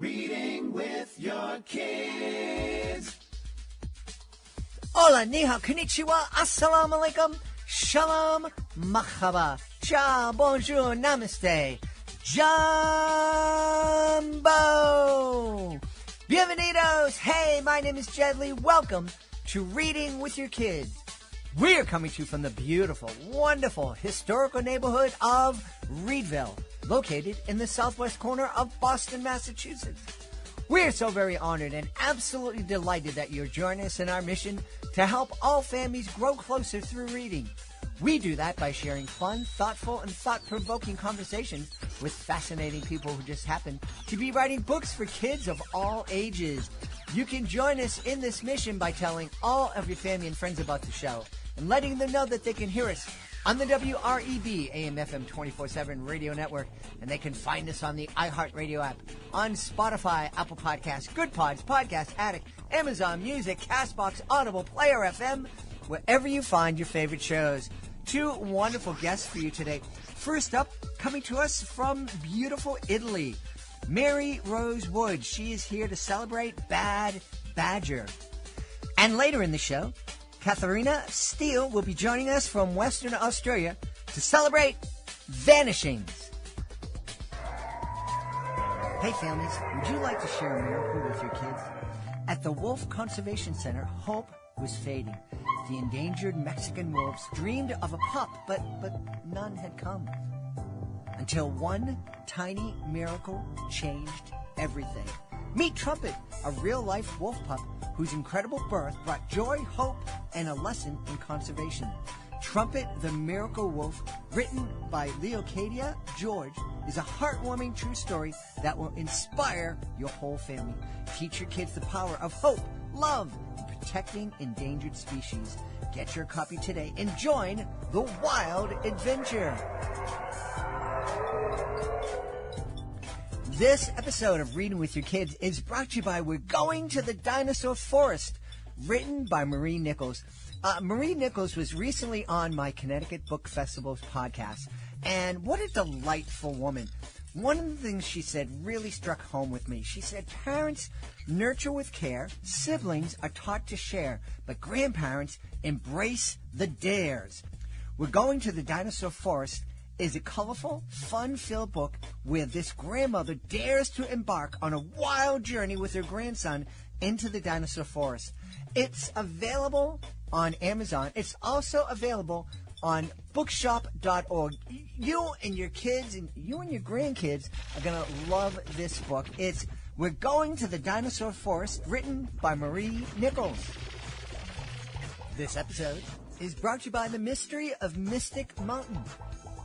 Reading with your kids. Hola, ni hao, konnichiwa, assalamu alaikum, shalom, mahaba, ciao, bonjour, namaste, jumbo, bienvenidos. Hey, my name is Jedley. Welcome to Reading with Your Kids. We're coming to you from the beautiful, wonderful, historical neighborhood of Reedville, located in the southwest corner of Boston, Massachusetts. We're so very honored and absolutely delighted that you're joining us in our mission to help all families grow closer through reading. We do that by sharing fun, thoughtful, and thought-provoking conversations with fascinating people who just happen to be writing books for kids of all ages. You can join us in this mission by telling all of your family and friends about the show and letting them know that they can hear us on the WREB AM/FM 24/7 radio network, and they can find us on the iHeartRadio app, on Spotify, Apple Podcasts, Good Pods, Podcast Addict, Amazon Music, CastBox, Audible, Player FM, wherever you find your favorite shows. Two wonderful guests for you today. First up, coming to us from beautiful Italy, Mary Rose Wood. She is here to celebrate Bad Badger. And later in the show, Catharina Steele will be joining us from Western Australia to celebrate Vanishings. Hey families, would you like to share a miracle with your kids? At the Wolf Conservation Center, hope was fading. The endangered Mexican wolves dreamed of a pup, but none had come. Until one tiny miracle changed everything. Meet Trumpet, a real-life wolf pup whose incredible birth brought joy, hope, and a lesson in conservation. Trumpet the Miracle Wolf, written by Leocadia George, is a heartwarming true story that will inspire your whole family. Teach your kids the power of hope, love, and protecting endangered species. Get your copy today and join the wild adventure. This episode of Reading with Your Kids is brought to you by We're Going to the Dinosaur Forest, written by Marie Nichols. Marie Nichols was recently on my Connecticut Book Festival's podcast, and what a delightful woman. One of the things she said really struck home with me. She said, parents nurture with care, siblings are taught to share, but grandparents embrace the dares. We're Going to the Dinosaur Forest is a colorful, fun-filled book where this grandmother dares to embark on a wild journey with her grandson into the dinosaur forest. It's available on Amazon. It's also available on bookshop.org. You and your kids and you and your grandkids are going to love this book. It's We're Going to the Dinosaur Forest, written by Marie Nichols. This episode is brought to you by The Mystery of Mystic Mountain,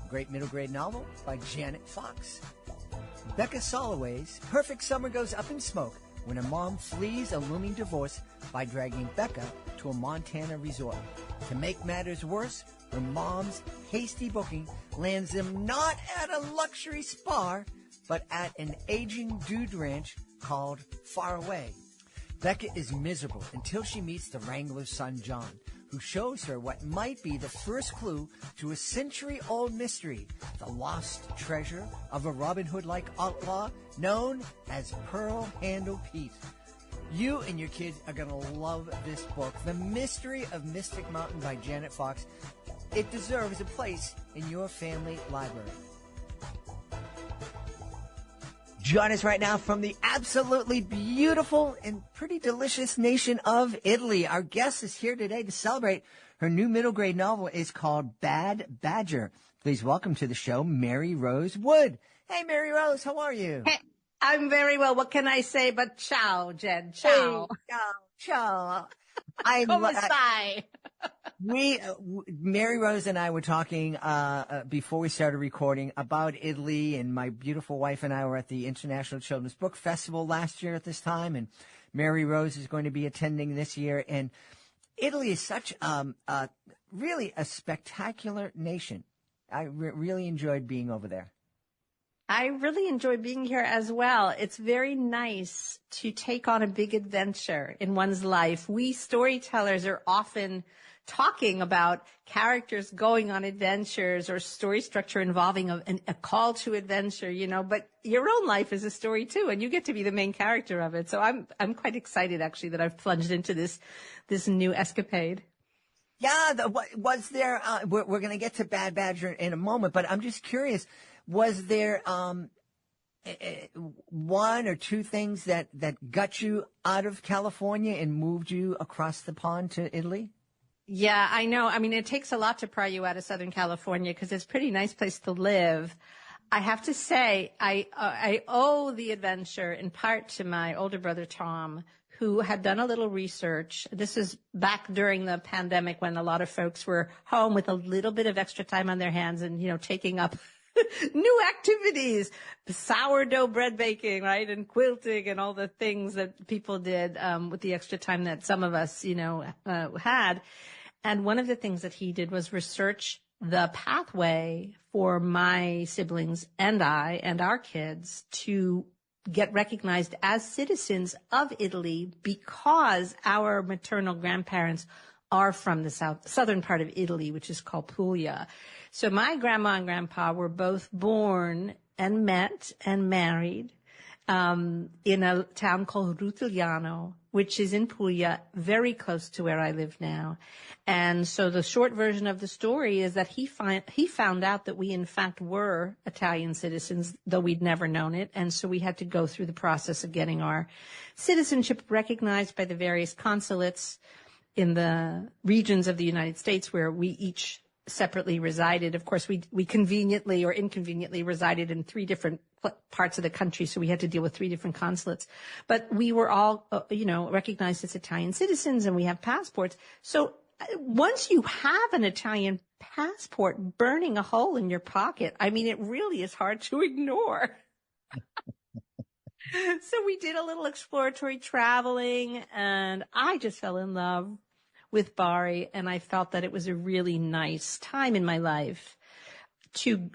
great middle grade novel by Janet Fox. Becca Soloway's Perfect Summer goes up in smoke when her mom flees a looming divorce by dragging Becca to a Montana resort. To make matters worse, her mom's hasty booking lands them not at a luxury spa, but at an aging dude ranch called Far Away. Becca is miserable until she meets the wrangler's son, John, who shows her what might be the first clue to a century-old mystery, the lost treasure of a Robin Hood-like outlaw known as Pearl Handle Pete. You and your kids are going to love this book, The Mystery of Mystic Mountain by Janet Fox. It deserves a place in your family library. Join us right now from the absolutely beautiful and pretty delicious nation of Italy. Our guest is here today to celebrate her new middle grade novel. Is called Bad Badger. Please welcome to the show, Mary Rose Wood. Hey, Mary Rose, how are you? Hey, I'm very well. What can I say but ciao, Jen? Ciao. Hey, ciao. Come stai? Mary Rose and I were talking before we started recording about Italy, and my beautiful wife and I were at the International Children's Book Festival last year at this time, and Mary Rose is going to be attending this year. And Italy is such really a spectacular nation. I really enjoyed being over there. I really enjoy being here as well. It's very nice to take on a big adventure in one's life. We storytellers are often talking about characters going on adventures or story structure involving a call to adventure, but your own life is a story too, and you get to be the main character of it. So I'm quite excited actually that I've plunged into this new escapade. Yeah, was there, we're going to get to Bad Badger in a moment, but I'm just curious, was there one or two things that got you out of California and moved you across the pond to Italy? Yeah, I know. I mean, it takes a lot to pry you out of Southern California because it's a pretty nice place to live. I have to say, I owe the adventure in part to my older brother, Tom, who had done a little research. This is back during the pandemic when a lot of folks were home with a little bit of extra time on their hands and, taking up new activities, sourdough bread baking, right? And quilting and all the things that people did, with the extra time that some of us, had. And one of the things that he did was research the pathway for my siblings and I and our kids to get recognized as citizens of Italy because our maternal grandparents are from the southern part of Italy, which is called Puglia. So my grandma and grandpa were both born and met and married in a town called Rutigliano, which is in Puglia, very close to where I live now. And so the short version of the story is that he found out that we in fact were Italian citizens, though we'd never known it. And so we had to go through the process of getting our citizenship recognized by the various consulates in the regions of the United States where we each separately resided. Of course, we conveniently or inconveniently resided in 3 different parts of the country, so we had to deal with 3 different consulates. But we were all, recognized as Italian citizens, and we have passports. So once you have an Italian passport burning a hole in your pocket, I mean, it really is hard to ignore. So we did a little exploratory traveling, and I just fell in love with Bari, and I felt that it was a really nice time in my life to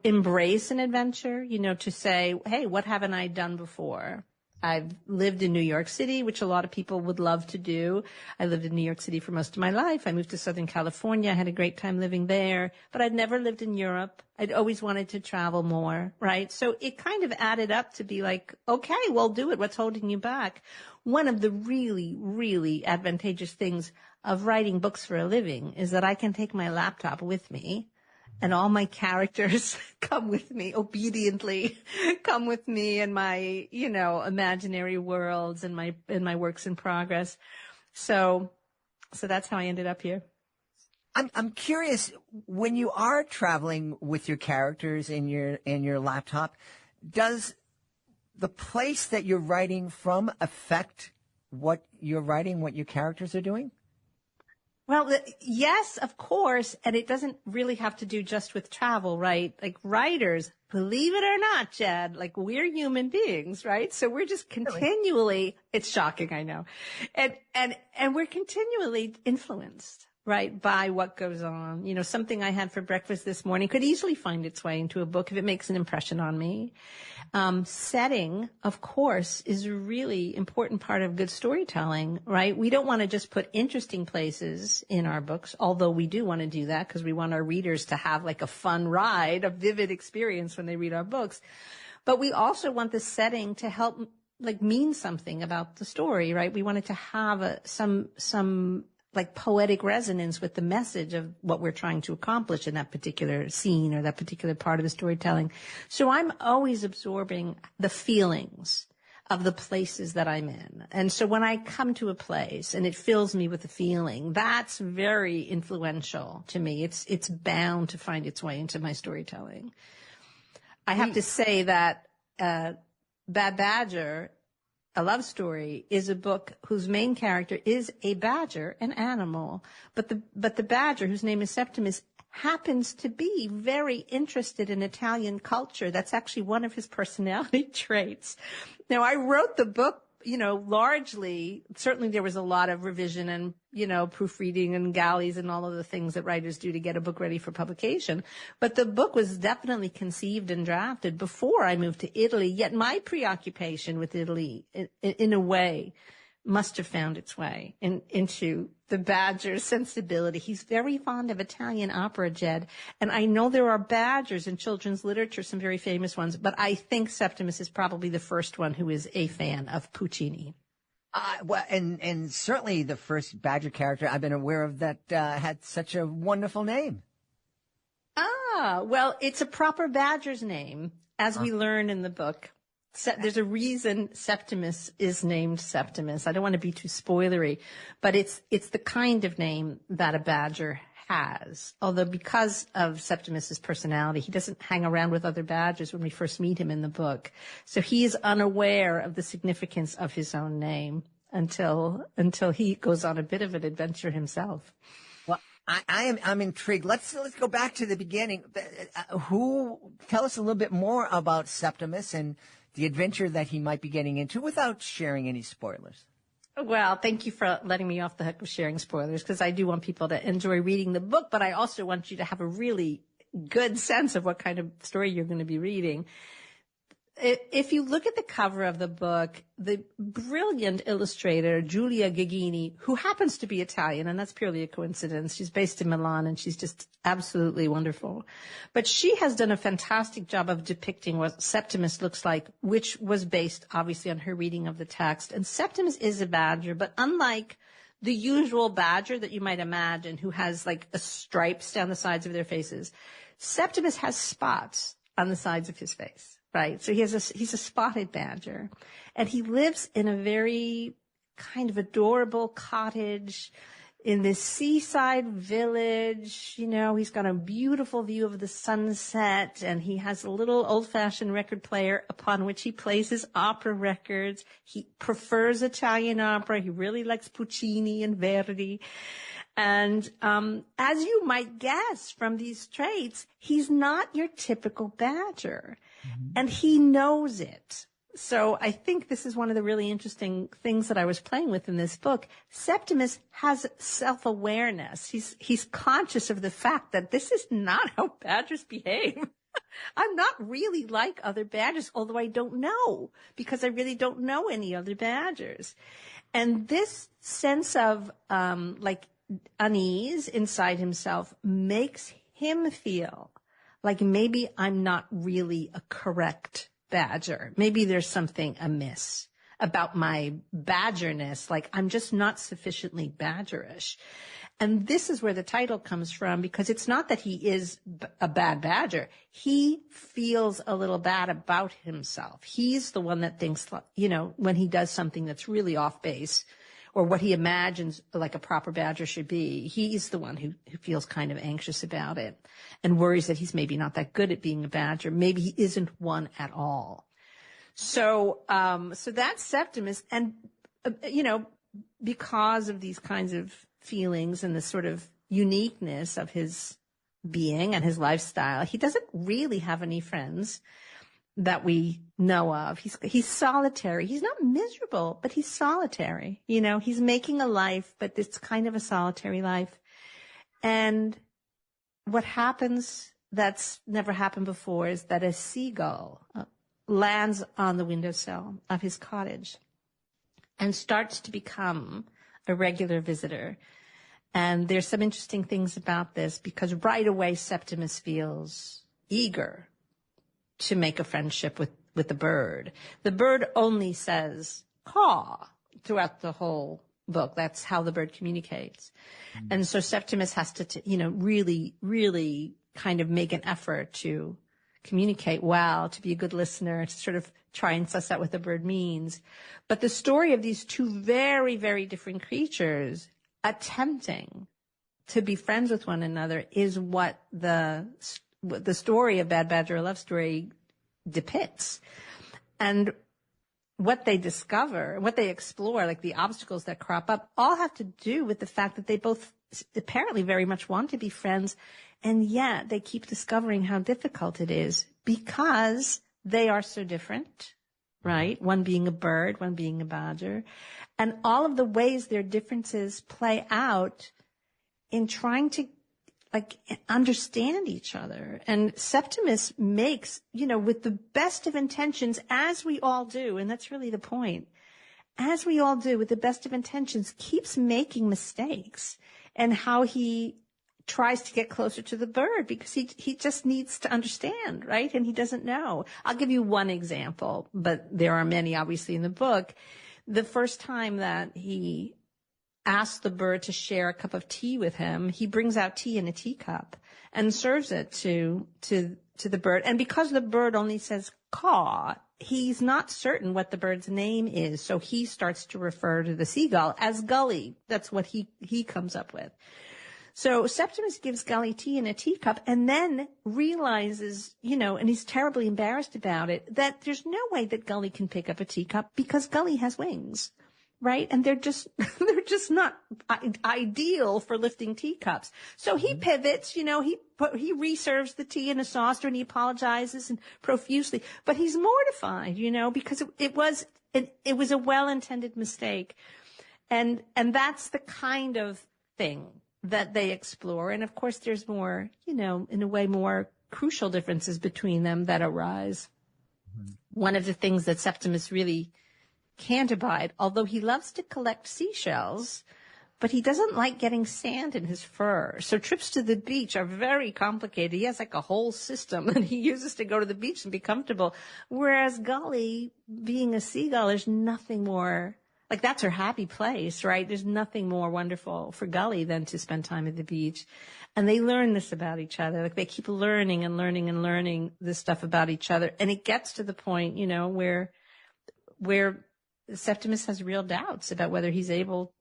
embrace an adventure, to say, hey, what haven't I done before? I've lived in New York City, which a lot of people would love to do. I lived in New York City for most of my life. I moved to Southern California. I had a great time living there, but I'd never lived in Europe. I'd always wanted to travel more, right? So it kind of added up to be like, okay, well, do it. What's holding you back? One of the really, really advantageous things of writing books for a living is that I can take my laptop with me and all my characters come with me, obediently come with me in my, imaginary worlds and my works in progress. So that's how I ended up here. I'm curious, when you are traveling with your characters in your laptop, does the place that you're writing from affect what you're writing, what your characters are doing? Well, yes, of course. And it doesn't really have to do just with travel, right? Like writers, believe it or not, Jed, like we're human beings, right? So we're just continually, it's shocking, I know. And we're continually influenced, right, by what goes on. Something I had for breakfast this morning could easily find its way into a book if it makes an impression on me. Setting, of course, is a really important part of good storytelling, right? We don't want to just put interesting places in our books, although we do want to do that because we want our readers to have like a fun ride, a vivid experience when they read our books. But we also want the setting to help like mean something about the story, right? We want it to have some like poetic resonance with the message of what we're trying to accomplish in that particular scene or that particular part of the storytelling. So I'm always absorbing the feelings of the places that I'm in. And so when I come to a place and it fills me with a feeling, that's very influential to me. It's bound to find its way into my storytelling. I have to say that Bad Badger, A Love Story, is a book whose main character is a badger, an animal, but the badger, whose name is Septimus, happens to be very interested in Italian culture. That's actually one of his personality traits. Now, I wrote the book, largely, certainly there was a lot of revision and, proofreading and galleys and all of the things that writers do to get a book ready for publication. But the book was definitely conceived and drafted before I moved to Italy. Yet my preoccupation with Italy, in a way, must have found its way into the badger's sensibility. He's very fond of Italian opera, Jed. And I know there are badgers in children's literature, some very famous ones, but I think Septimus is probably the first one who is a fan of Puccini. Well, and certainly the first badger character I've been aware of that had such a wonderful name. Well, it's a proper badger's name, as we learn in the book. There's a reason Septimus is named Septimus. I don't want to be too spoilery, but it's the kind of name that a badger has. Although because of Septimus's personality, he doesn't hang around with other badgers when we first meet him in the book. So he is unaware of the significance of his own name until he goes on a bit of an adventure himself. Well, I'm intrigued. Let's go back to the beginning. Tell us a little bit more about Septimus and the adventure that he might be getting into without sharing any spoilers. Well, thank you for letting me off the hook with sharing spoilers, because I do want people to enjoy reading the book, but I also want you to have a really good sense of what kind of story you're going to be reading. If you look at the cover of the book, the brilliant illustrator, Giulia Gagini, who happens to be Italian, and that's purely a coincidence. She's based in Milan, and she's just absolutely wonderful. But she has done a fantastic job of depicting what Septimus looks like, which was based, obviously, on her reading of the text. And Septimus is a badger, but unlike the usual badger that you might imagine, who has like stripes down the sides of their faces, Septimus has spots on the sides of his face. Right. So he's a spotted badger, and he lives in a very kind of adorable cottage in this seaside village. You know, he's got a beautiful view of the sunset, and he has a little old-fashioned record player upon which he plays his opera records. He prefers Italian opera. He really likes Puccini and Verdi. And as you might guess from these traits, he's not your typical badger. Mm-hmm. And he knows it. So I think this is one of the really interesting things that I was playing with in this book. Septimus has self-awareness. He's conscious of the fact that this is not how badgers behave. I'm not really like other badgers, although I don't know, because I really don't know any other badgers. And this sense of unease inside himself makes him feel like maybe I'm not really a correct badger. Maybe there's something amiss about my badgerness, like I'm just not sufficiently badgerish. And this is where the title comes from, because it's not that he is a bad badger. He feels a little bad about himself. He's the one that thinks, you know, when he does something that's really off base, or what he imagines like a proper badger should be, he's the one who feels kind of anxious about it and worries that he's maybe not that good at being a badger. Maybe he isn't one at all. So that's Septimus. And, you know, because of these kinds of feelings and the sort of uniqueness of his being and his lifestyle, he doesn't really have any friends that we know of. He's solitary. He's not miserable, but he's solitary. You know, he's making a life, but it's kind of a solitary life. And what happens that's never happened before is that a seagull lands on the windowsill of his cottage and starts to become a regular visitor. And there's some interesting things about this, because right away Septimus feels eager to make a friendship with the bird. The bird only says caw throughout the whole book. That's how the bird communicates. Mm-hmm. And so Septimus has to, really, really kind of make an effort to communicate well, to be a good listener, to sort of try and suss out what the bird means. But the story of these two very, very different creatures attempting to be friends with one another is what the story of Bad Badger, a Love Story, depicts. And what they discover, what they explore, like the obstacles that crop up, all have to do with the fact that they both apparently very much want to be friends, and yet they keep discovering how difficult it is because they are so different, right? One being a bird, one being a badger, and all of the ways their differences play out in trying to understand each other. And Septimus makes, with the best of intentions, as we all do, and that's really the point, as we all do with the best of intentions, keeps making mistakes, and how he tries to get closer to the bird because he just needs to understand, right? And he doesn't know. I'll give you one example, but there are many obviously in the book. The first time that he asks the bird to share a cup of tea with him, he brings out tea in a teacup and serves it to the bird. And because the bird only says caw, he's not certain what the bird's name is. So he starts to refer to the seagull as Gully. That's what he comes up with. So Septimus gives Gully tea in a teacup and then realizes, and he's terribly embarrassed about it, that there's no way that Gully can pick up a teacup because Gully has wings, right? And they're just not ideal for lifting teacups. So he pivots, he reserves the tea in a saucer and he apologizes and profusely, but he's mortified, because it was a well-intended mistake. And that's the kind of thing that they explore. And of course, there's more, in a way, more crucial differences between them that arise. Mm-hmm. One of the things that Septimus really can't abide, although he loves to collect seashells, but he doesn't like getting sand in his fur. So trips to the beach are very complicated. He has like a whole system that he uses to go to the beach and be comfortable. Whereas Gully, being a seagull, there's nothing more. Like, that's her happy place, right? There's nothing more wonderful for Gully than to spend time at the beach. And they learn this about each other. Like, they keep learning and learning and learning this stuff about each other. And it gets to the point, where Septimus has real doubts about whether he's able,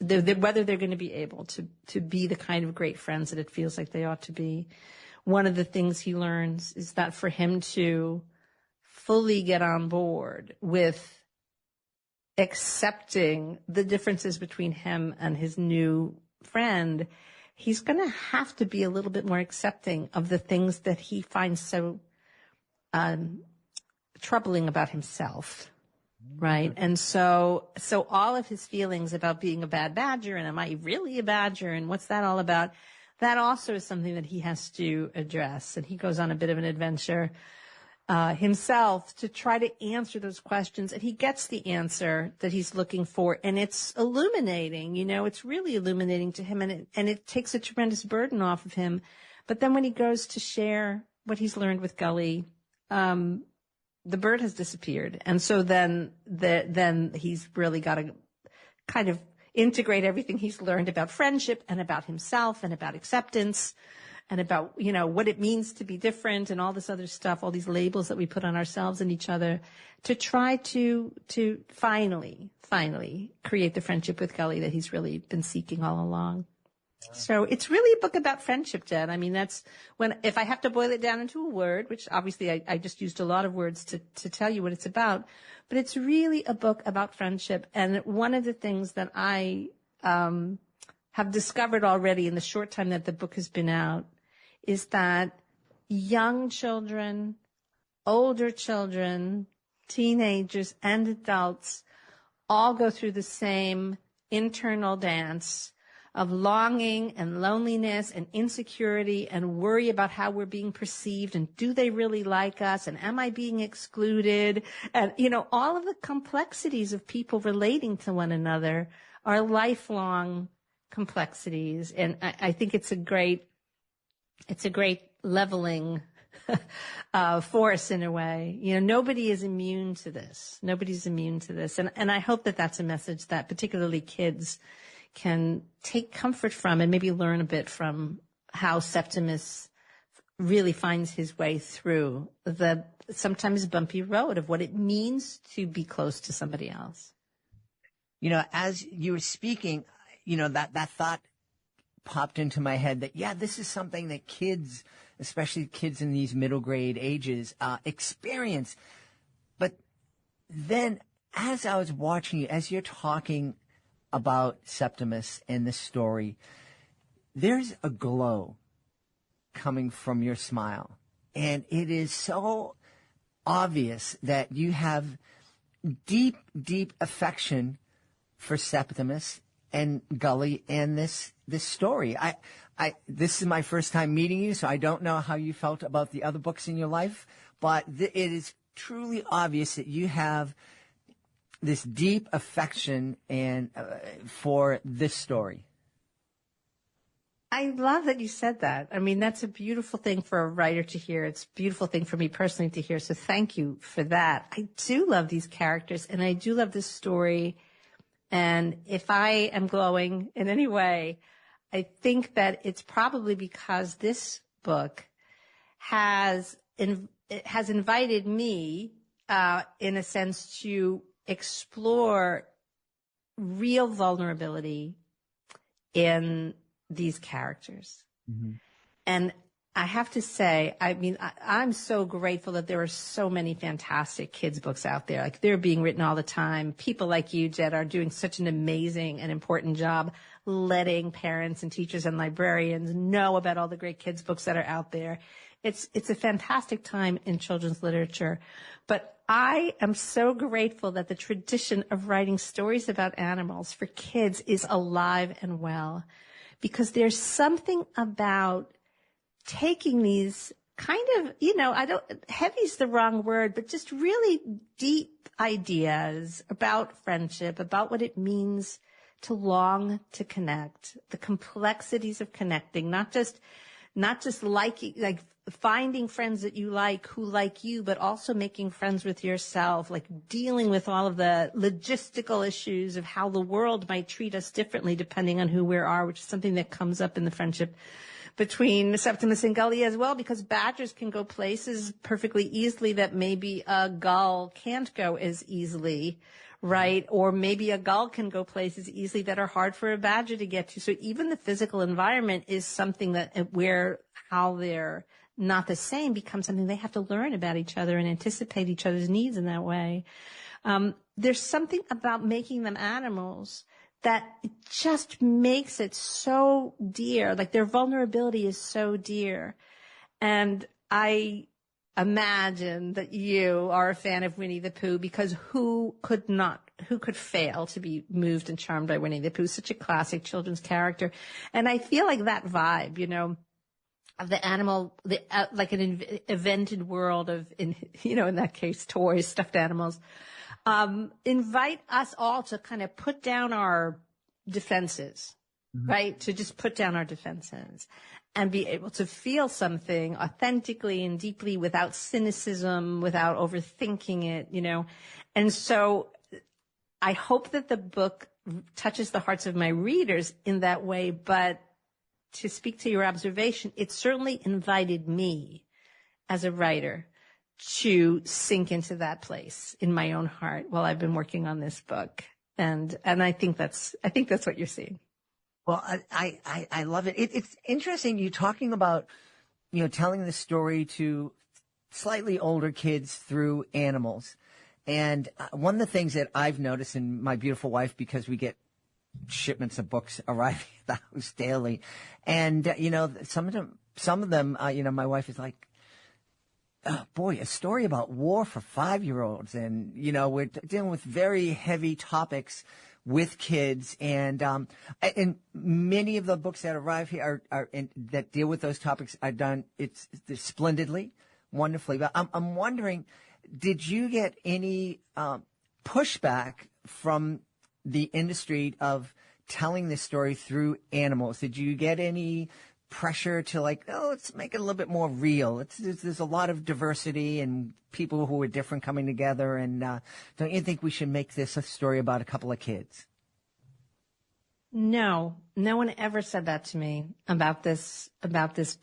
whether they're going to be able to be the kind of great friends that it feels like they ought to be. One of the things he learns is that for him to fully get on board with accepting the differences between him and his new friend, he's going to have to be a little bit more accepting of the things that he finds so troubling about himself, right? And so all of his feelings about being a bad badger and am I really a badger and what's that all about, that also is something that he has to address. And he goes on a bit of an adventure himself to try to answer those questions, and he gets the answer that he's looking for, and it's illuminating. It's really illuminating to him, and it takes a tremendous burden off of him. But then when he goes to share what he's learned with Gully, the bird has disappeared, and so then he's really got to kind of integrate everything he's learned about friendship and about himself and about acceptance and about, what it means to be different and all this other stuff, all these labels that we put on ourselves and each other, to try to finally create the friendship with Gully that he's really been seeking all along. So it's really a book about friendship, Jen. I mean, that's if I have to boil it down into a word, which obviously I just used a lot of words to tell you what it's about, but it's really a book about friendship. And one of the things that I have discovered already in the short time that the book has been out is that young children, older children, teenagers, and adults all go through the same internal dance of longing and loneliness and insecurity and worry about how we're being perceived and do they really like us and am I being excluded? And, all of the complexities of people relating to one another are lifelong complexities. And I think it's a great leveling force in a way. Nobody is immune to this. Nobody's immune to this. And I hope that that's a message that particularly kids can take comfort from and maybe learn a bit from how Septimus really finds his way through the sometimes bumpy road of what it means to be close to somebody else. As you were speaking, that thought popped into my head that, this is something that kids, especially kids in these middle grade ages, experience. But then as I was watching you, as you're talking about Septimus and this story, there's a glow coming from your smile. And it is so obvious that you have deep, deep affection for Septimus and Gully and this story. This is my first time meeting you, so I don't know how you felt about the other books in your life, but it is truly obvious that you have this deep affection and for this story? I love that you said that. I mean, that's a beautiful thing for a writer to hear. It's a beautiful thing for me personally to hear. So thank you for that. I do love these characters and I do love this story. And if I am glowing in any way, I think that it's probably because this book has invited me, in a sense, to explore real vulnerability in these characters. Mm-hmm. And I have to say, I mean, I'm so grateful that there are so many fantastic kids books out there. Like, they're being written all the time. People like you, Jed, are doing such an amazing and important job letting parents and teachers and librarians know about all the great kids books that are out there. It's a fantastic time in children's literature. But I am so grateful that the tradition of writing stories about animals for kids is alive and well, because there's something about taking these kind of, heavy's the wrong word, but just really deep ideas about friendship, about what it means to long to connect, the complexities of connecting, not just liking, like finding friends that you like who like you, but also making friends with yourself, like dealing with all of the logistical issues of how the world might treat us differently depending on who we are, which is something that comes up in the friendship between Septimus and Gully as well, because badgers can go places perfectly easily that maybe a gull can't go as easily, right? Or maybe a gull can go places easily that are hard for a badger to get to. So even the physical environment is something that how they're not the same becomes something they have to learn about each other and anticipate each other's needs in that way. There's something about making them animals that it just makes it so dear. Like, their vulnerability is so dear. And I imagine that you are a fan of Winnie the Pooh, because who could fail to be moved and charmed by Winnie the Pooh? Such a classic children's character. And I feel like that vibe, of the animal, like an invented world of, in that case, toys, stuffed animals, invite us all to kind of put down our defenses, mm-hmm. right? To just put down our defenses and be able to feel something authentically and deeply without cynicism, without overthinking it, And so I hope that the book touches the hearts of my readers in that way, but to speak to your observation, it certainly invited me as a writer to sink into that place in my own heart while I've been working on this book. And I think that's what you're seeing. Well, I love it. It's interesting you talking about, telling the story to slightly older kids through animals. And one of the things that I've noticed in my beautiful wife, because we get shipments of books arriving at the house daily. And, some of them, my wife is like, oh boy, a story about war for 5-year-olds. And, we're dealing with very heavy topics with kids. And many of the books that arrive here that deal with those topics are done. It's splendidly, wonderfully. But I'm wondering, did you get any pushback from the industry of telling this story through animals? Did you get any pressure to let's make it a little bit more real? There's a lot of diversity and people who are different coming together. And don't you think we should make this a story about a couple of kids? No one ever said that to me about this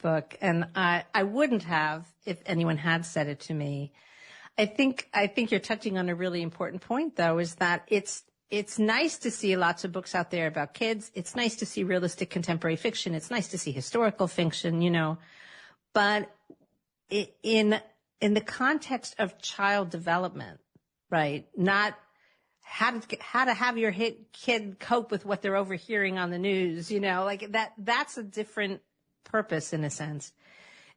book. And I wouldn't have if anyone had said it to me. I think you're touching on a really important point, though, is that it's nice to see lots of books out there about kids. It's nice to see realistic contemporary fiction. It's nice to see historical fiction, but in the context of child development, right? Not how to have your kid cope with what they're overhearing on the news, that's a different purpose in a sense.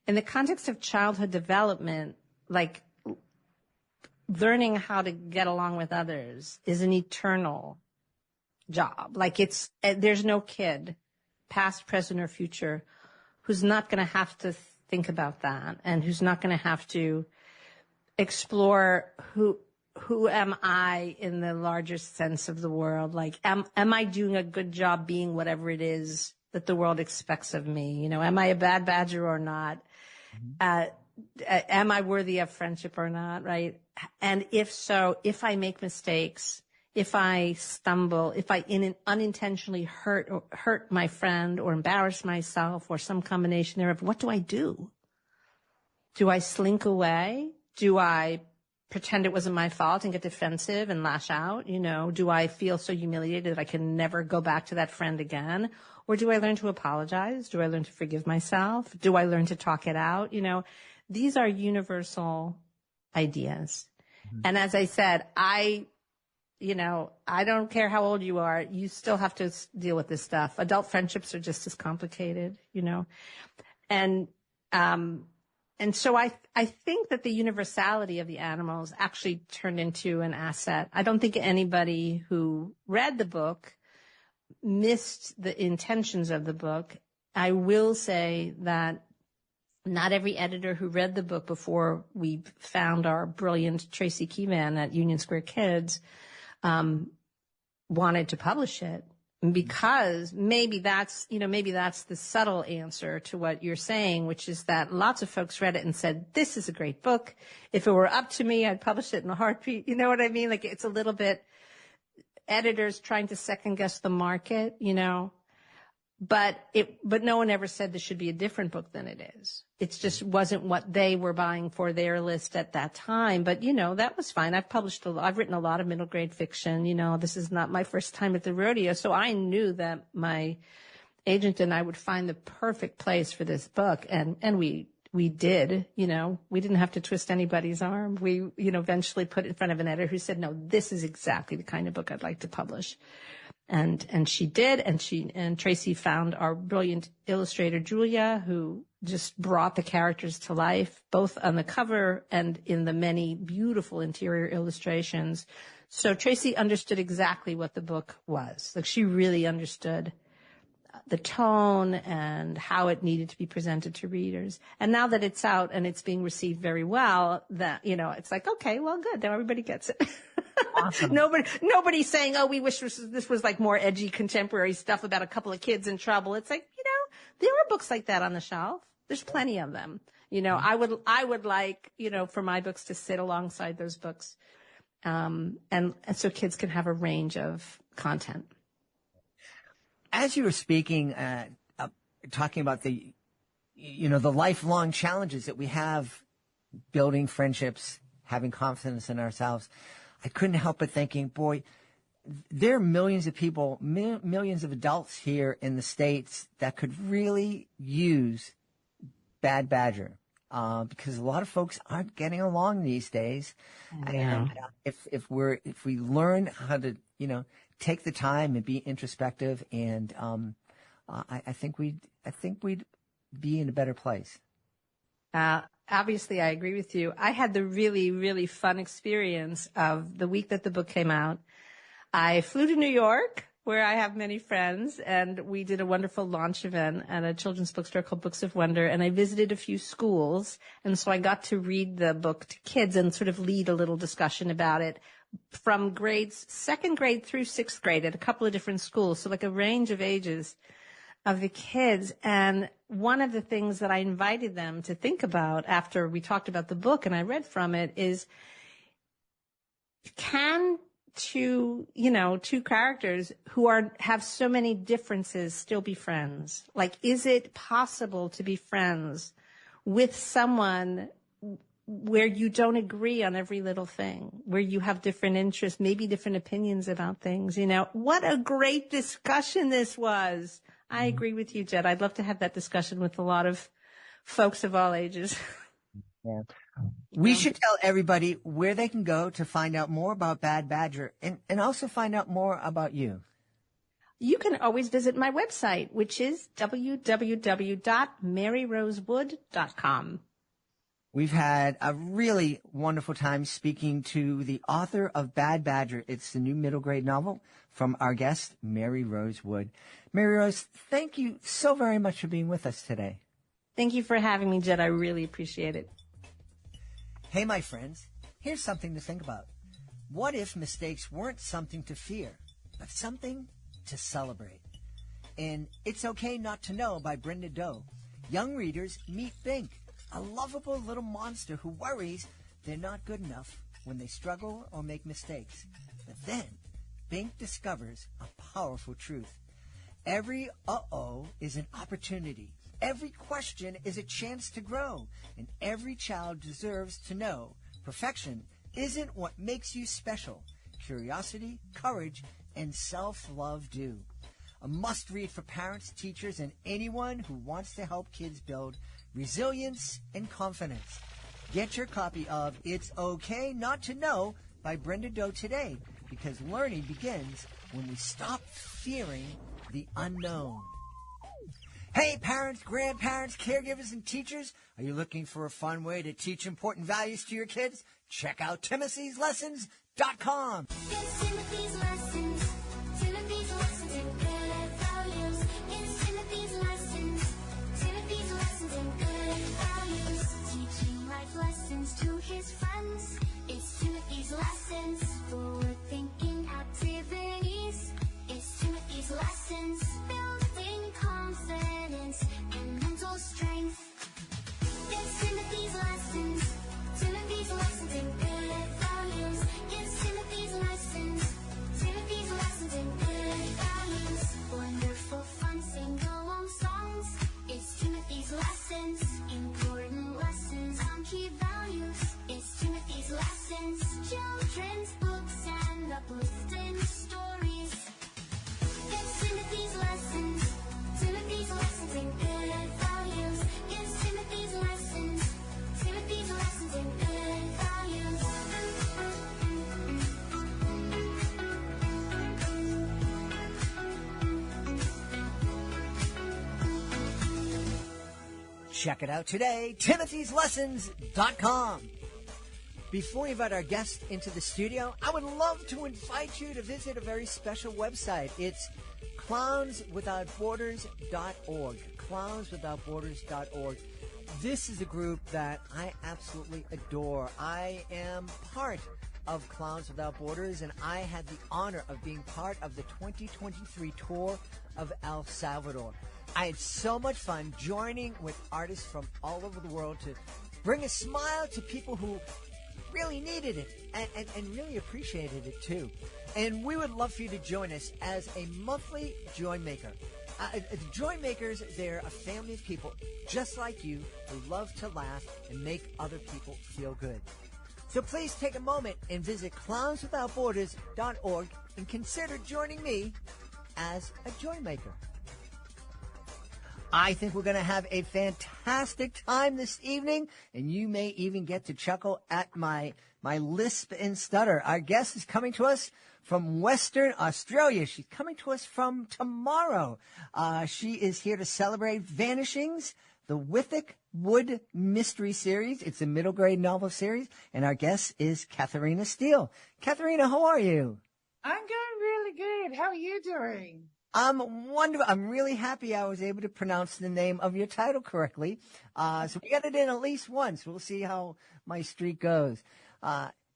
In the context of childhood development, learning how to get along with others is an eternal job. There's no kid, past, present, or future, who's not going to have to think about that and who's not going to have to explore who am I in the larger sense of the world? Like, am I doing a good job being whatever it is that the world expects of me? You know, am I a bad badger or not? Am I worthy of friendship or not? Right. And if so, if I make mistakes, if I stumble, if I unintentionally hurt my friend or embarrass myself or some combination thereof, what do I do? Do I slink away? Do I pretend it wasn't my fault and get defensive and lash out? You know, do I feel so humiliated that I can never go back to that friend again? Or do I learn to apologize? Do I learn to forgive myself? Do I learn to talk it out? You know, these are universal ideas. Mm-hmm. And as I said, I don't care how old you are. You still have to deal with this stuff. Adult friendships are just as complicated, you know, and so I think that the universality of the animals actually turned into an asset. I don't think anybody who read the book missed the intentions of the book. I will say that not every editor who read the book before we found our brilliant Tracy Keevan at Union Square Kids wanted to publish it. Because maybe that's the subtle answer to what you're saying, which is that lots of folks read it and said, this is a great book. If it were up to me, I'd publish it in a heartbeat. You know what I mean? Like, it's a little bit editors trying to second guess the market, you know, but no one ever said this should be a different book than it is. It just wasn't what they were buying for their list at that time. But, you know, that was fine. I've written a lot of middle grade fiction. You know, this is not my first time at the rodeo. So I knew that my agent and I would find the perfect place for this book. And we did, you know, we didn't have to twist anybody's arm. We, you know, eventually put it in front of an editor who said, no, this is exactly the kind of book I'd like to publish. And she did. And Tracy found our brilliant illustrator, Julia, who just brought the characters to life, both on the cover and in the many beautiful interior illustrations. So Tracy understood exactly what the book was. Like, she really understood the tone and how it needed to be presented to readers. And now that it's out and it's being received very well, that, you know, it's like, okay, well, good. Now everybody gets it. Awesome. Nobody's saying, oh, we wish this was like more edgy contemporary stuff about a couple of kids in trouble. It's like, you know, there are books like that on the shelf. There's plenty of them. You know, I would like, you know, for my books to sit alongside those books. And so kids can have a range of content. As you were speaking, talking about the lifelong challenges that we have building friendships, having confidence in ourselves, I couldn't help but thinking, boy, there are millions of people, millions of adults here in the States that could really use Bad Badger, because a lot of folks aren't getting along these days. Yeah. And if we learn how to, you know, take the time and be introspective, and I think we'd be in a better place. Obviously, I agree with you. I had the really, really fun experience of the week that the book came out. I flew to New York, where I have many friends, and we did a wonderful launch event at a children's bookstore called Books of Wonder, and I visited a few schools, and so I got to read the book to kids and sort of lead a little discussion about it from grades 2nd grade through 6th grade at a couple of different schools, so like a range of ages of the kids. And one of the things that I invited them to think about after we talked about the book and I read from it is, can two characters who have so many differences still be friends? Like, is it possible to be friends with someone where you don't agree on every little thing, where you have different interests, maybe different opinions about things? You know, what a great discussion this was. I agree with you, Jed. I'd love to have that discussion with a lot of folks of all ages. Yeah. We should tell everybody where they can go to find out more about Bad Badger and also find out more about you. You can always visit my website, which is www.maryrosewood.com. We've had a really wonderful time speaking to the author of Bad Badger. It's the new middle grade novel from our guest, Mary Rose Wood. Mary Rose, thank you so very much for being with us today. Thank you for having me, Jed. I really appreciate it. Hey, my friends, here's something to think about. What if mistakes weren't something to fear, but something to celebrate? In It's Okay Not to Know by Brenda Doe, young readers meet Bink, a lovable little monster who worries they're not good enough when they struggle or make mistakes. But then, Bink discovers a powerful truth. Every uh-oh is an opportunity. Every question is a chance to grow. And every child deserves to know perfection isn't what makes you special. Curiosity, courage, and self-love do. A must-read for parents, teachers, and anyone who wants to help kids build resilience and confidence. Get your copy of It's Okay Not to Know by Brenda Doe today, because learning begins when we stop fearing the unknown. Hey, parents, grandparents, caregivers, and teachers, are you looking for a fun way to teach important values to your kids? Check out Timothy'sLessons.com. It's Timothy's Lessons. Timothy's Lessons in good values. It's Timothy's Lessons. Timothy's Lessons in good values. Teaching life lessons to his friends. It's Timothy's Lessons. Forward thinking activities. It's Timothy's Lessons. Building confidence and mental strength. It's Timothy's Lessons. Timothy's Lessons in good values. It's Timothy's Lessons. Timothy's Lessons in good values. Wonderful fun sing-along songs. It's Timothy's Lessons. Important lessons on key values. It's Timothy's Lessons. Children's books and uplifting stories. It's Timothy's Lessons. Timothy's Lessons in good values. It's Timothy's Lessons. Timothy's Lessons in good values. Check it out today, Timothy'sLessons.com. Before we invite our guest into the studio, I would love to invite you to visit a very special website. It's clownswithoutborders.org. Clownswithoutborders.org. This is a group that I absolutely adore. I am part of Clowns Without Borders, and I had the honor of being part of the 2023 tour of El Salvador. I had so much fun joining with artists from all over the world to bring a smile to people who really needed it and really appreciated it too. And we would love for you to join us as a monthly Joy Maker. The Joy Makers, they're a family of people just like you who love to laugh and make other people feel good. So please take a moment and visit clownswithoutborders.org and consider joining me as a Joy Maker. I think we're going to have a fantastic time this evening, and you may even get to chuckle at my lisp and stutter. Our guest is coming to us from Western Australia. She's coming to us from tomorrow. She is here to celebrate Vanishings, the Withick Wood Mystery Series. It's a middle grade novel series, and our guest is Catharina Steele. Catharina, how are you? I'm going really good. How are you doing? I'm wonderful. I'm really happy I was able to pronounce the name of your title correctly. So we got it in at least once. We'll see how my streak goes.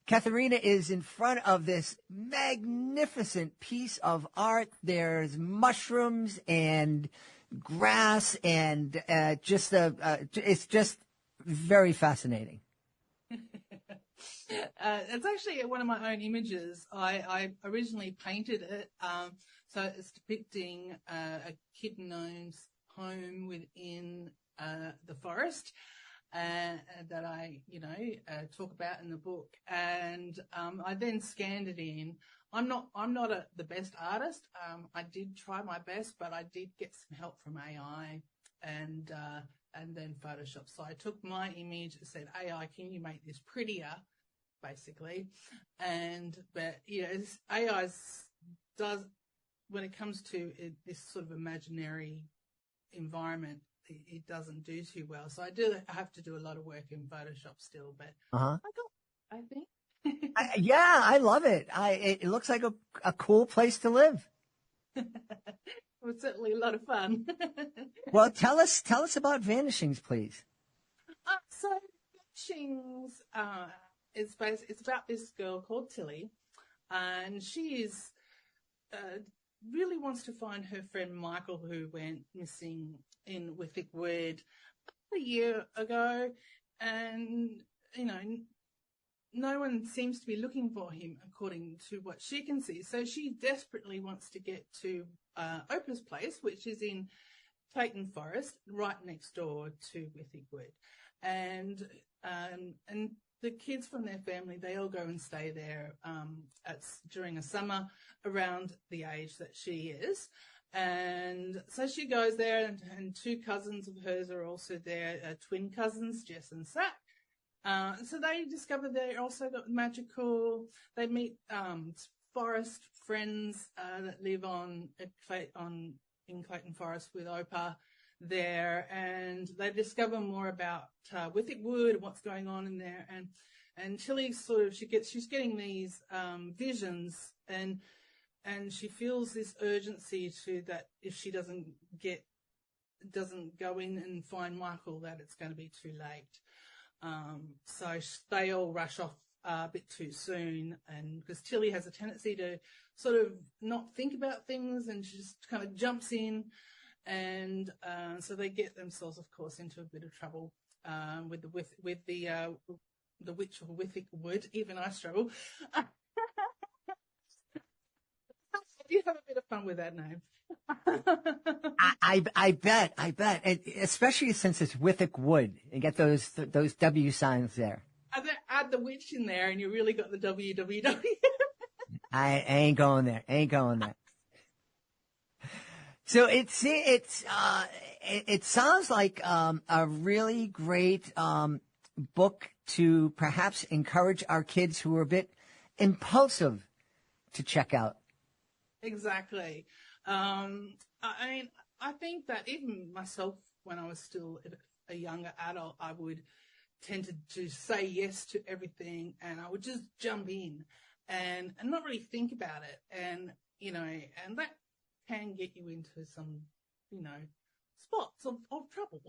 Catharina is in front of this magnificent piece of art. There's mushrooms and grass and it's just very fascinating. It's actually one of my own images. I originally painted it. So it's depicting a kitten-owned home within the forest that I, talk about in the book. And I then scanned it in. I'm not the best artist. I did try my best, but I did get some help from AI and then Photoshop. So I took my image and said, AI, can you make this prettier? Basically. But AI does, when it comes to this sort of imaginary environment, it doesn't do too well. So I have to do a lot of work in Photoshop still, but I think. Yeah, I love it. It looks like a cool place to live. It was certainly a lot of fun. Well, tell us about Vanishings, please. So Vanishings, it's about this girl called Tilly, and she is really wants to find her friend Michael, who went missing in Withwick Wood a year ago, and no one seems to be looking for him according to what she can see. So she desperately wants to get to Oprah's place, which is in Clayton Forest, right next door to Withwick Wood. And the kids from their family, they all go and stay there during a summer around the age that she is. And so she goes there, and two cousins of hers are also there, twin cousins, Jess and Zach. So they discover they're also got magical. They meet forest friends that live in Clayton Forest with Oprah there, and they discover more about Withwick Wood and what's going on in there. And Tilly she's getting these visions, and she feels this urgency to that if she doesn't go in and find Michael, that it's going to be too late. So they all rush off a bit too soon, and because Tilly has a tendency to sort of not think about things, and she just kind of jumps in, and so they get themselves, of course, into a bit of trouble with the witch of Withwick Wood. Even I struggle. You have a bit of fun with that name. I bet, and especially since it's Withwick Wood, and get those W signs there. Add the witch in there, and you really got the www. I ain't going there. So it sounds like a really great book to perhaps encourage our kids who are a bit impulsive to check out. Exactly. I mean, I think that even myself, when I was still a younger adult, I would tend to say yes to everything, and I would just jump in and not really think about it. And, and that can get you into some, spots of trouble.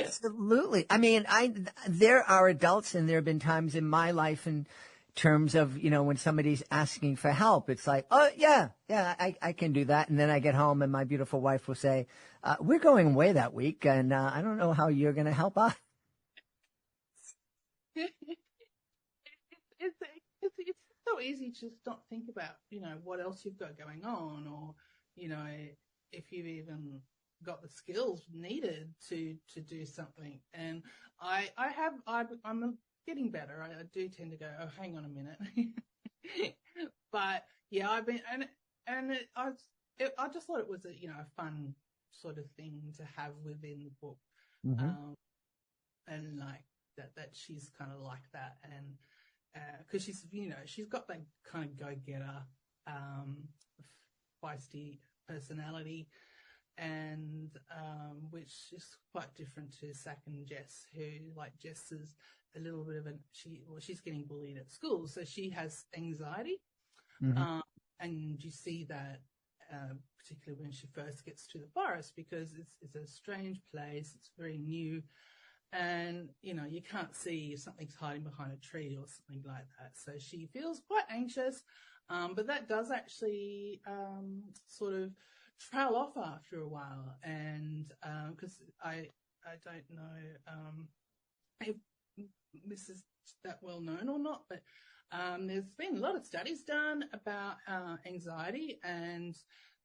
Absolutely. I mean, there are adults, and there have been times in my life in terms of, when somebody's asking for help, it's like, oh, yeah, I can do that. And then I get home and my beautiful wife will say, we're going away that week, and I don't know how you're going to help us. It's so easy to just not think about, what else you've got going on, or, if you've even got the skills needed to do something. And I'm getting better. I do tend to go, oh, hang on a minute. But yeah, I've been, I just thought it was a fun sort of thing to have within the book. Mm-hmm. And like that she's kind of like that. And, cause she's got that kind of go-getter, feisty personality, and, which is quite different to Zach and Jess, who, like, Jess is a little bit of she's getting bullied at school, so she has anxiety. Mm-hmm. And you see that, particularly when she first gets to the forest, because it's a strange place, it's very new, and, you can't see if something's hiding behind a tree or something like that. So she feels quite anxious, but that does actually, sort of trail off after a while. And, cause I don't know, if this is that well known or not, but, there's been a lot of studies done about, anxiety, and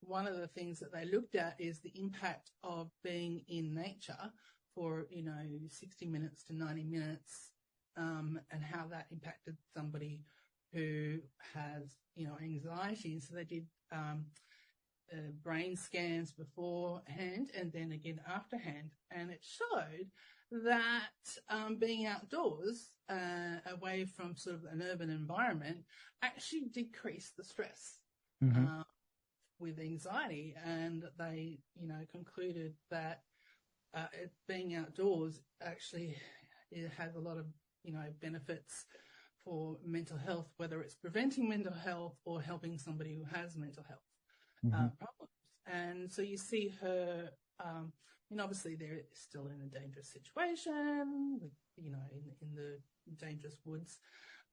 one of the things that they looked at is the impact of being in nature for, 60 minutes to 90 minutes, and how that impacted somebody who has, anxiety. So they did, brain scans beforehand and then again afterhand, and it showed that being outdoors, away from sort of an urban environment, actually decreased the stress. Mm-hmm. With anxiety. And they, concluded that being outdoors actually, it has a lot of, benefits for mental health, whether it's preventing mental health or helping somebody who has mental health problems. And so you see her, obviously they're still in a dangerous situation, with, in the dangerous woods.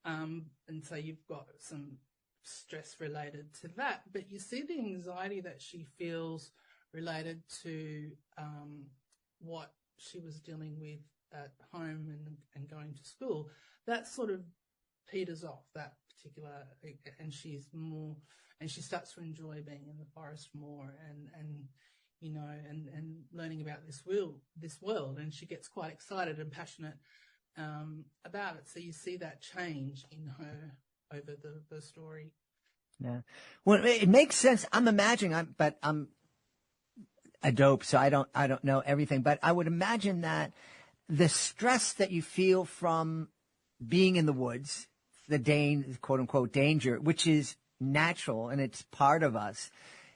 And so you've got some stress related to that, but you see the anxiety that she feels related to what she was dealing with at home and going to school. That sort of peters off, that particular, and she starts to enjoy being in the forest more and you know, and learning about this world, and she gets quite excited and passionate about it. So you see that change in her over the story. Yeah. Well, it makes sense. I'm imagining, I'm a dope, so I don't know everything, but I would imagine that the stress that you feel from being in the woods, the quote unquote danger, which is natural and it's part of us,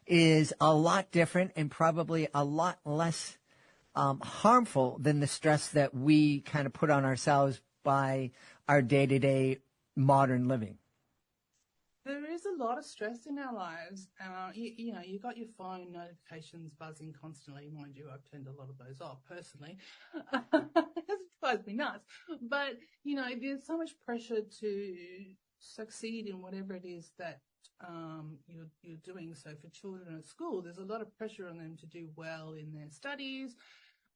is a lot different and probably a lot less harmful than the stress that we kind of put on ourselves by our day-to-day modern living. There is a lot of stress in our lives. You know, you got your phone notifications buzzing constantly. Mind you, I've turned a lot of those off personally. It drives me nuts. But, you know, there's so much pressure to succeed in whatever it is that you're doing. So for children at school, there's a lot of pressure on them to do well in their studies.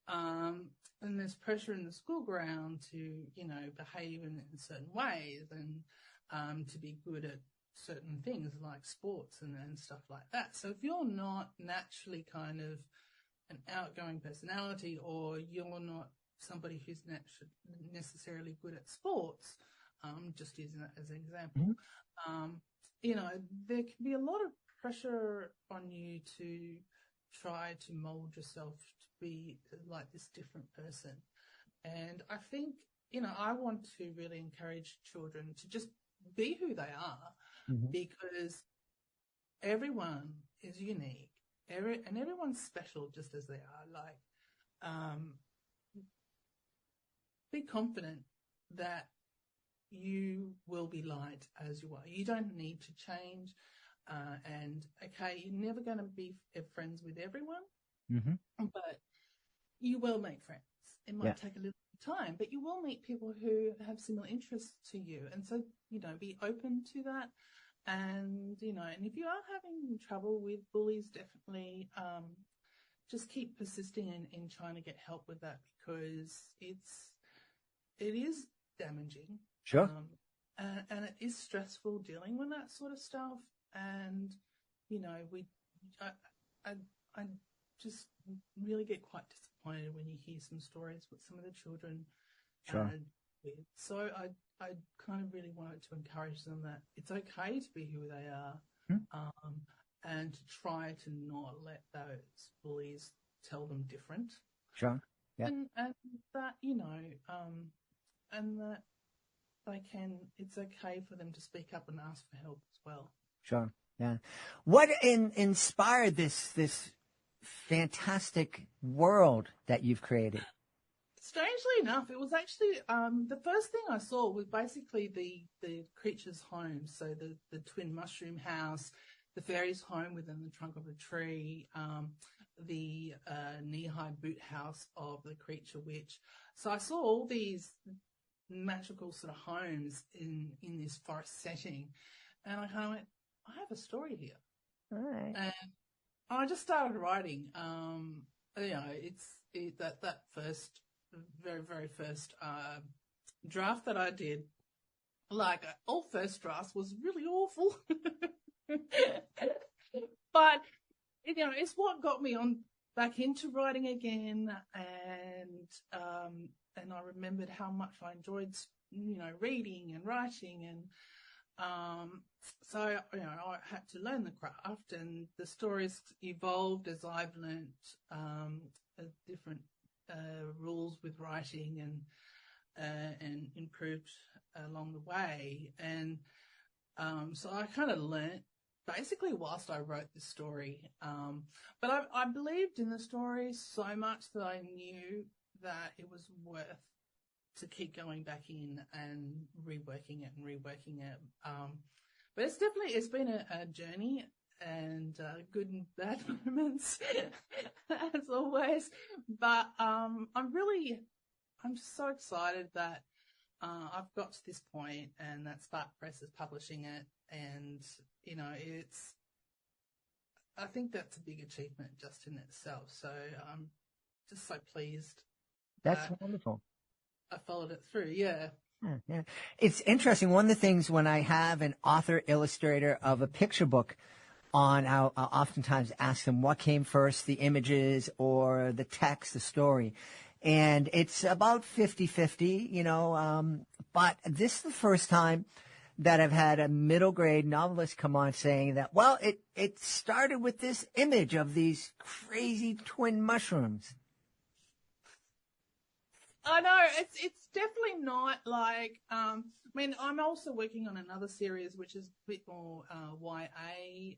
And there's pressure in the school ground to, you know, behave in certain ways and to be good at certain things like sports and stuff like that. So if you're not naturally kind of an outgoing personality, or you're not somebody who's necessarily good at sports, just using that as an example, you know, there can be a lot of pressure on you to try to mold yourself to be like this different person. And I think, you know, I want to really encourage children to just be who they are, because everyone is unique, and everyone's special just as they are. Like, be confident that you will be liked as you are. You don't need to change. And okay, you're never going to be friends with everyone, but you will make friends. It might take a little time, but you will meet people who have similar interests to you. And so, you know, be open to that. And, you know, and if you are having trouble with bullies, definitely just keep persisting in trying to get help with that, because it is damaging. Sure. And it is stressful dealing with that sort of stuff. And, you know, I just really get quite disappointed when you hear some stories with some of the children. Sure. So I kind of really wanted to encourage them that it's okay to be who they are, and to try to not let those bullies tell them different. Sure. Yeah. And that, you know, and that it's okay for them to speak up and ask for help as well. Sure. Yeah. What inspired this fantastic world that you've created? Strangely enough, it was actually the first thing I saw was basically the creature's home. So the twin mushroom house, the fairy's home within the trunk of a tree, the knee-high boot house of the creature witch. So I saw all these magical sort of homes in this forest setting, and I kind of went, I have a story here. All right. And I just started writing. You know, that first, very, very first draft that I did, like all first drafts was really awful. But, you know, it's what got me back into writing again. And I remembered how much I enjoyed, you know, reading and writing, and so, you know, I had to learn the craft, and the stories evolved as I've learnt different rules with writing and improved along the way. And so I kind of learnt basically whilst I wrote the story. But I believed in the story so much that I knew that it was worth to keep going back in and reworking it. But it's been a journey, and good and bad moments as always. But I'm just so excited that I've got to this point, and that Spark Press is publishing it, And, I think that's a big achievement just in itself. So I'm just so pleased. That's wonderful. I followed it through. Yeah. Yeah. It's interesting. One of the things when I have an author illustrator of a picture book on, I'll oftentimes ask them what came first, the images or the text, the story. And it's about 50-50, but this is the first time that I've had a middle grade novelist come on saying that, well, it started with this image of these crazy twin mushrooms. I know it's definitely not like, I'm also working on another series, which is a bit more, YA,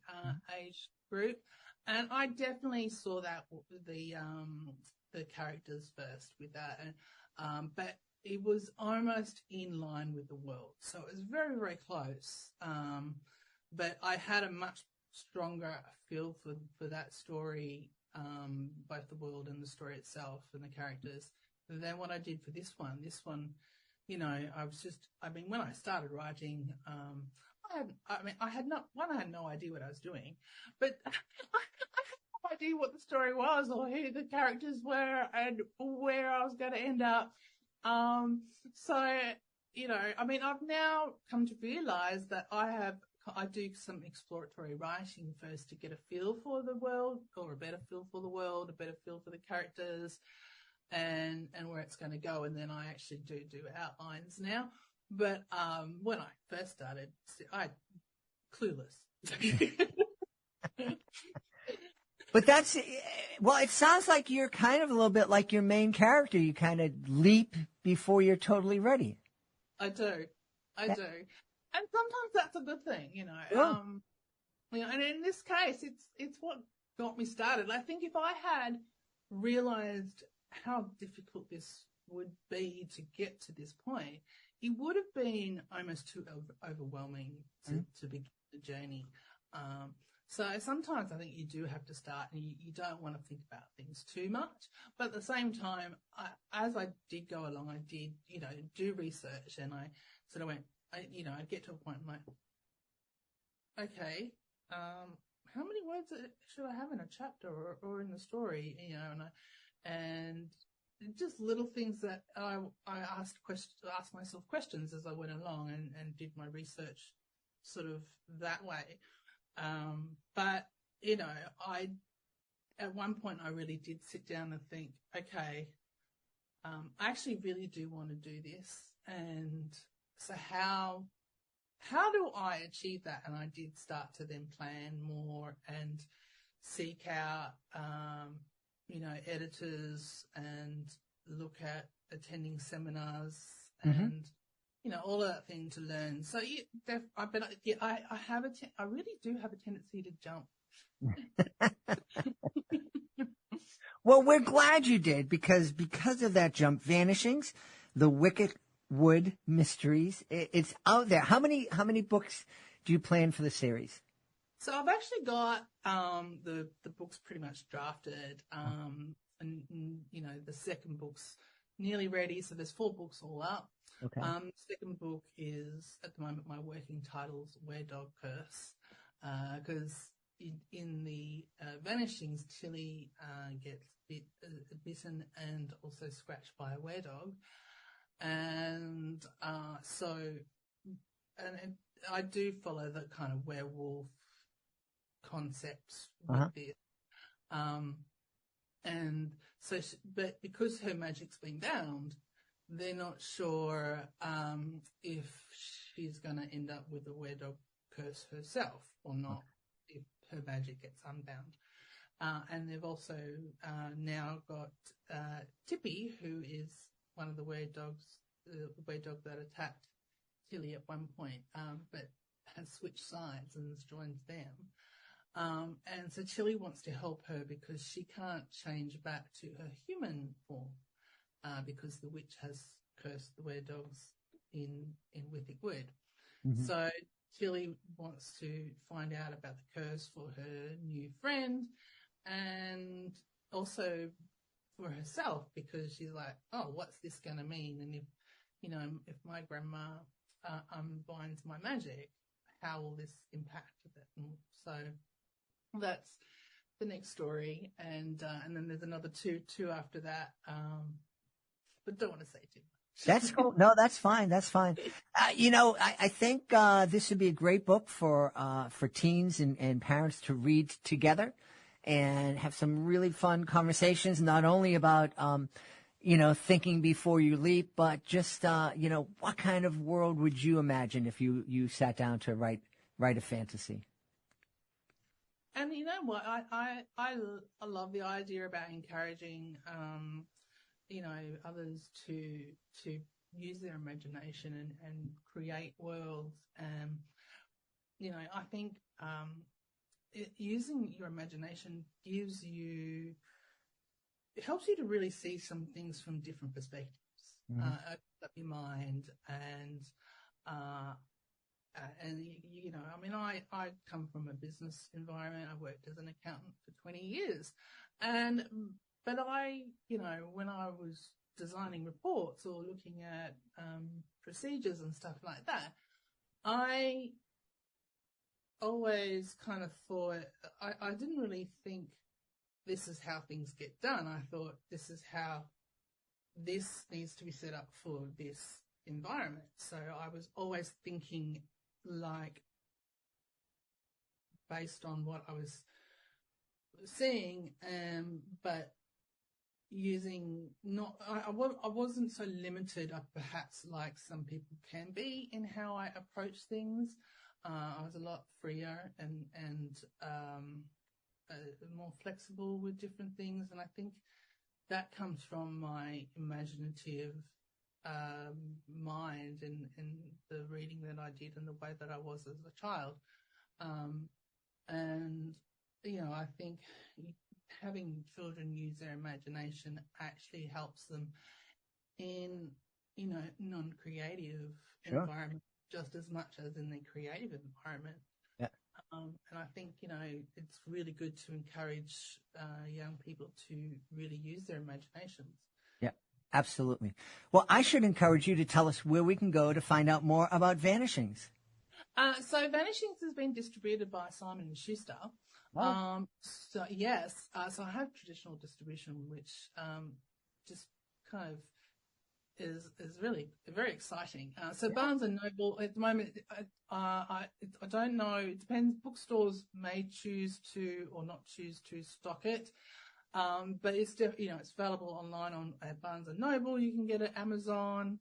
age group. And I definitely saw that the characters first with that. And, but it was almost in line with the world. So it was very, very close. But I had a much stronger feel for that story, both the world and the story itself and the characters, than what I did for this one. This one, when I started writing, I had no idea what I was doing, but I had no idea what the story was or who the characters were and where I was going to end up. I've now come to realize that I do some exploratory writing first to get a feel for the world, or a better feel for the world, a better feel for the characters, and where it's going to go. And then I actually do outlines now. But, when I first started, I clueless. But it sounds like you're kind of a little bit like your main character. You kind of leap before you're totally ready. I do. And sometimes that's a good thing, Yeah. And in this case, it's what got me started. I think if I had realized how difficult this would be to get to this point, it would have been almost too overwhelming to begin the journey. So sometimes I think you do have to start, and you don't want to think about things too much. But at the same time, as I did go along, I did, do research, and I sort of went, I'd get to a point like, okay, how many words should I have in a chapter or in the story, and just little things that I asked myself questions as I went along and did my research sort of that way. But at one point I really did sit down and think, okay, I actually really do want to do this. And so how do I achieve that? And I did start to then plan more and seek out, editors and look at attending seminars and, all of that thing to learn. So I really do have a tendency to jump. Well, we're glad you did because of that jump, Vanishings, the Wicked Wood Mysteries, it's out there. How many books do you plan for the series? So I've actually got the books pretty much drafted, and the second book's nearly ready. So there's 4 books all up. Okay. Second book is at the moment my working title's Were-Dog Curse, because in the Vanishings, Tilly gets bitten and also scratched by a were-dog, and I do follow the kind of werewolf concepts with this. And so, but because her magic's been bound, they're not sure if she's going to end up with the were-dog curse herself or not, if her magic gets unbound. And they've also now got Tippy, who is one of the were-dogs, the were-dog that attacked Tilly at one point, but has switched sides and has joined them. And so Tilly wants to help her because she can't change back to her human form because the witch has cursed the were-dogs in Withick Wood. So Tilly wants to find out about the curse for her new friend and also for herself because she's like, oh, what's this going to mean? And if my grandma unbinds my magic, how will this impact it? And so that's the next story, and then there's another two after that, but don't want to say too much. That's cool. No, that's fine. That's fine. I think this would be a great book for teens and parents to read together and have some really fun conversations, not only about, thinking before you leap, but just, what kind of world would you imagine if you sat down to write a fantasy? And you know what? I love the idea about encouraging, others to use their imagination and create worlds. I think using your imagination it helps you to really see some things from different perspectives. Opens up your mind I come from a business environment. I worked as an accountant for 20 years. But when I was designing reports or looking at procedures and stuff like that, I always kind of thought, I didn't really think this is how things get done. I thought this is how this needs to be set up for this environment. So I was always thinking like based on what I was seeing, but using I wasn't so limited, perhaps like some people can be, in how I approach things. I was a lot freer and more flexible with different things, and I think that comes from my imaginative mind and the reading that I did and the way that I was as a child. I think having children use their imagination actually helps them in, non-creative environment just as much as in the creative environment. Yeah. And I think, it's really good to encourage young people to really use their imaginations. Yeah, absolutely. Well, I should encourage you to tell us where we can go to find out more about Vanishings. So Vanishings has been distributed by Simon & Schuster. Wow. So I have traditional distribution, which just kind of is really very exciting. So Barnes and Noble at the moment, I don't know. It depends. Bookstores may choose to or not choose to stock it, but it's it's available online at Barnes and Noble. You can get it Amazon.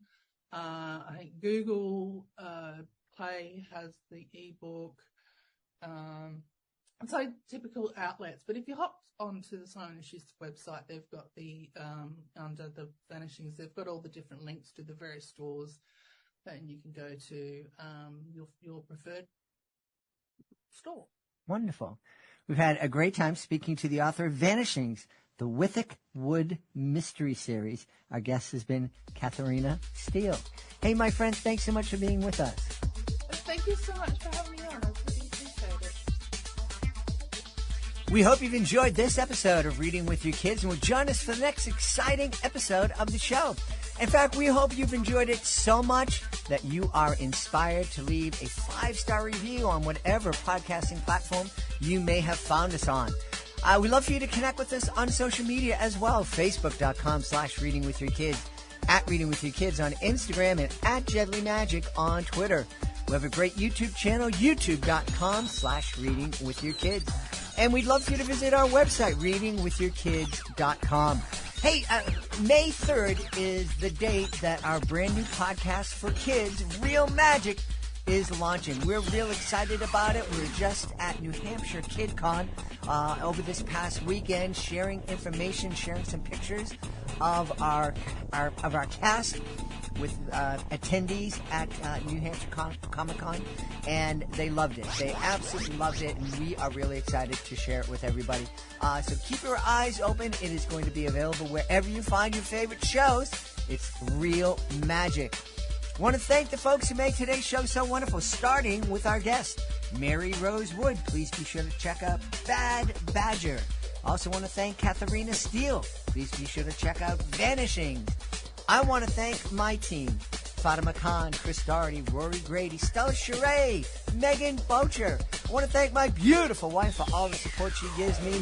I think Google Play has the ebook. So typical outlets, but if you hop onto the Simon & Schuster website, they've got the under the Vanishings, they've got all the different links to the various stores that you can go to your preferred store. Wonderful. We've had a great time speaking to the author of Vanishings, the Withick Wood Mystery Series. Our guest has been Catharina Steele. Hey, my friends, thanks so much for being with us. Thank you so much for having me on. I really appreciate it. We hope you've enjoyed this episode of Reading with Your Kids, and will join us for the next exciting episode of the show. In fact, we hope you've enjoyed it so much that you are inspired to leave a 5-star review on whatever podcasting platform you may have found us on. We'd love for you to connect with us on social media as well. Facebook.com/readingwithyourkids, @readingwithyourkids on Instagram, and @JedleyMagic on Twitter. We have a great YouTube channel, youtube.com/readingwithyourkids. And we'd love for you to visit our website, readingwithyourkids.com. Hey, May 3rd is the date that our brand new podcast for kids, Real Magic, is launching. We're real excited about it. We're just at New Hampshire KidCon over this past weekend, sharing information, sharing some pictures of our cast with attendees at New Hampshire Comic-Con, and they loved it. They absolutely loved it, and we are really excited to share it with everybody. So keep your eyes open. It is going to be available wherever you find your favorite shows. It's Real Magic. I want to thank the folks who make today's show so wonderful, starting with our guest, Mary Rose Wood. Please be sure to check out Bad Badger. Also want to thank Catharina Steele. Please be sure to check out Vanishings. I want to thank my team, Fatima Khan, Chris Doherty, Rory Grady, Stella Sheree, Megan Bocher. I want to thank my beautiful wife for all the support she gives me.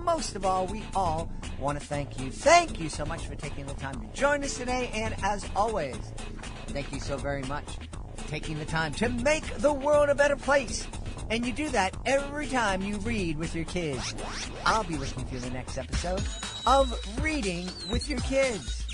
Most of all, we all want to thank you. Thank you so much for taking the time to join us today. And as always, thank you so very much for taking the time to make the world a better place. And you do that every time you read with your kids. I'll be with you for the next episode of Reading with Your Kids.